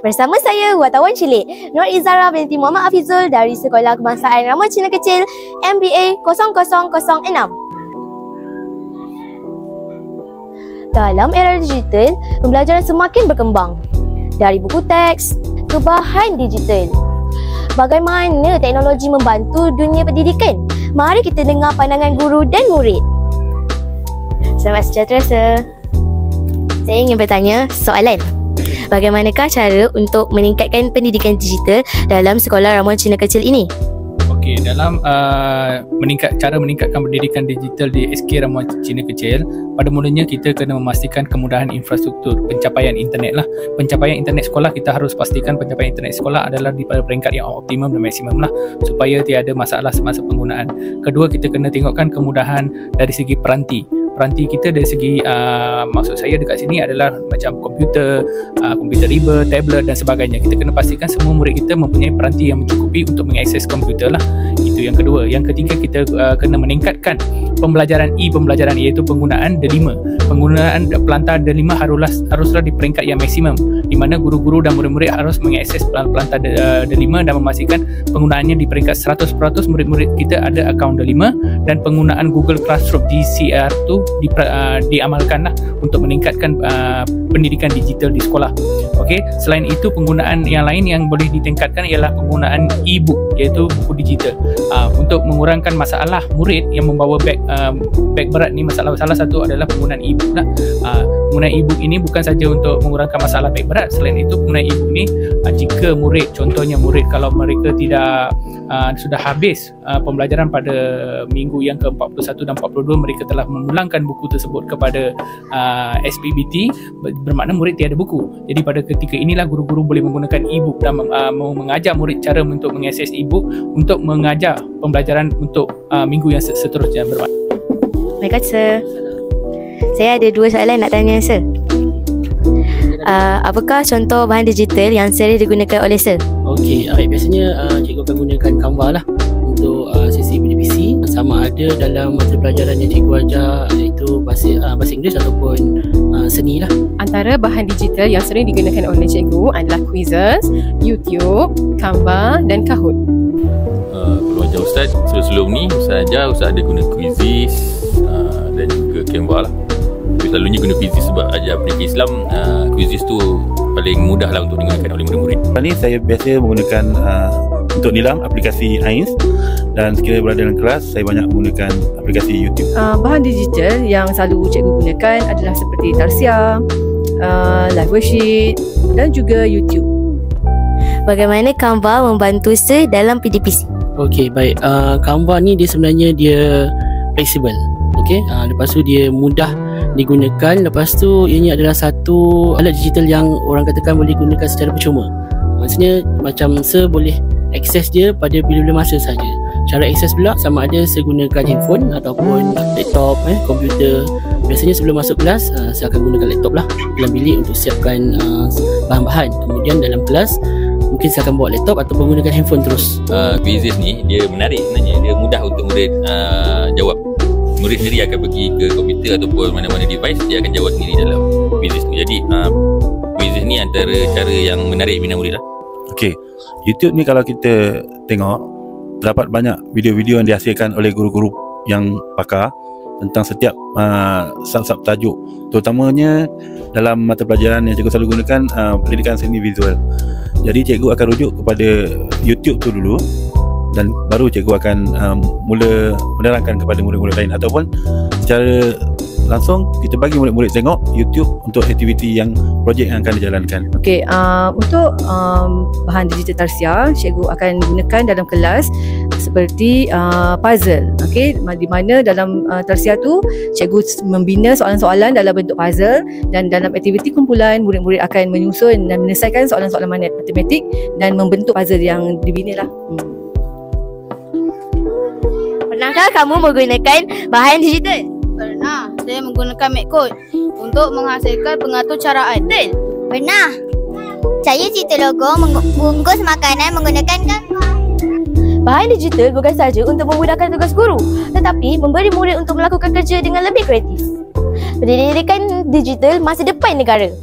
Bersama saya, wartawan cilik Nur Izara binti Muhammad Hafizul dari Sekolah Kebangsaan Rama Cina Kecil MBA 0006. Dalam era digital, pembelajaran semakin berkembang. Dari buku teks ke bahan digital. Bagaimana teknologi membantu dunia pendidikan? Mari kita dengar pandangan guru dan murid. Selamat sejahtera, Sir. Saya ingin bertanya soalan. Bagaimanakah cara untuk meningkatkan pendidikan digital dalam Sekolah Ramuan Cina Kecil ini? Okey, dalam cara meningkatkan pendidikan digital di SK Ramuan Cina Kecil, pada mulanya kita kena memastikan kemudahan infrastruktur pencapaian internet lah. Pencapaian internet sekolah, kita harus pastikan pencapaian internet sekolah adalah di pada peringkat yang optimum dan maksimum lah, supaya tiada masalah semasa penggunaan. Kedua, kita kena tengokkan kemudahan dari segi peranti kita dari segi maksud saya dekat sini adalah macam komputer riba, tablet dan sebagainya. Kita kena pastikan semua murid kita mempunyai peranti yang mencukupi untuk mengakses komputer lah. Itu yang kedua. Yang ketiga, kita kena meningkatkan pembelajaran iaitu penggunaan D5. Penggunaan pelantar D5 haruslah di peringkat yang maksimum, di mana guru-guru dan murid-murid harus mengakses pelantar D5 dan memastikan penggunaannya di peringkat 100% murid-murid kita ada akaun D5, dan penggunaan Google Classroom GCR tu diamalkanlah untuk meningkatkan pendidikan digital di sekolah. Okey, selain itu penggunaan yang lain yang boleh ditingkatkan ialah penggunaan e-book, iaitu buku digital, untuk mengurangkan masalah murid yang membawa beg berat ni. Salah satu adalah penggunaan e-book lah. Penggunaan e-book ini bukan saja untuk mengurangkan masalah beg berat. Selain itu, penggunaan e-book ni jika murid, contohnya murid kalau mereka tidak sudah habis pembelajaran pada minggu yang ke-41 dan 42, mereka telah memulangkan buku tersebut kepada SPBT, bermakna murid tiada buku. Jadi pada ketika inilah guru-guru boleh menggunakan e-book dan mengajar murid cara untuk mengakses e-book untuk mengajar pembelajaran untuk minggu yang seterusnya bermakna. Baik, Sir. Saya ada dua soalan nak tanya, Sir. Apakah contoh bahan digital yang sering digunakan oleh Sir? Okey, biasanya cikgu akan gunakan Canva lah untuk sesi PDPC, sama ada dalam mata pelajaran yang cikgu ajar, iaitu bahasa Inggeris ataupun seni lah. Antara bahan digital yang sering digunakan oleh cikgu adalah Quizizz, YouTube, Canva dan Kahoot. Kalau ajar Ustaz, sebelum ni Ustaz ada guna Quizizz dan juga Canva lah. Tapi selalunya guna Quizizz sebab ajar pendidikan Islam, Quizizz tu paling mudah lah untuk digunakan oleh murid-murid. Ni saya biasa menggunakan untuk nilam aplikasi AINS, dan sekiranya berada dalam kelas saya banyak menggunakan aplikasi YouTube. Bahan digital yang selalu cikgu gunakan adalah seperti Tarsia, Live Worksheet dan juga YouTube. Bagaimana Canva membantu Sir dalam PDPC? Okey, baik. Canva ni dia sebenarnya dia fleksibel. Okey, lepas tu dia mudah digunakan. Lepas tu ianya adalah satu alat digital yang orang katakan boleh gunakan secara percuma. Maksudnya macam Sir boleh akses dia pada bila-bila masa saja. Cara akses pula sama ada Sir gunakan handphone ataupun laptop, komputer. Biasanya sebelum masuk kelas saya akan gunakan laptop lah dalam bilik untuk siapkan bahan-bahan. Kemudian dalam kelas mungkin saya akan bawa laptop ataupun gunakan handphone terus. Quizizz ni dia menarik sebenarnya, dia mudah untuk murid jawab. Murid sendiri akan pergi ke komputer ataupun mana-mana device, dia akan jawab sendiri dalam Quizizz ni. Jadi Quizizz ni antara cara yang menarik minat murid lah. Okey, YouTube ni kalau kita tengok, terdapat banyak video-video yang dihasilkan oleh guru-guru yang pakar tentang setiap sub-sub tajuk, terutamanya dalam mata pelajaran yang cikgu selalu gunakan, pendidikan seni visual. Jadi cikgu akan rujuk kepada YouTube tu dulu, dan baru cikgu akan mula menerangkan kepada murid-murid lain, ataupun secara langsung kita bagi murid-murid tengok YouTube untuk aktiviti yang projek yang akan dijalankan. Okey, untuk bahan digital Tarsia, cikgu akan gunakan dalam kelas seperti puzzle. Okey, di mana dalam Tarsia tu cikgu membina soalan-soalan dalam bentuk puzzle, dan dalam aktiviti kumpulan murid-murid akan menyusun dan menyelesaikan soalan-soalan matematik dan membentuk puzzle yang dibina lah. Pernahkah kamu menggunakan bahan digital? Pernah. Saya menggunakan MacCode untuk menghasilkan pengatur caraan. Pernah. Saya cipta logo membungkus makanan menggunakan Canva. Bahan digital bukan saja untuk memudahkan tugas guru, tetapi memberi murid untuk melakukan kerja dengan lebih kreatif. Pendidikan digital masa depan negara.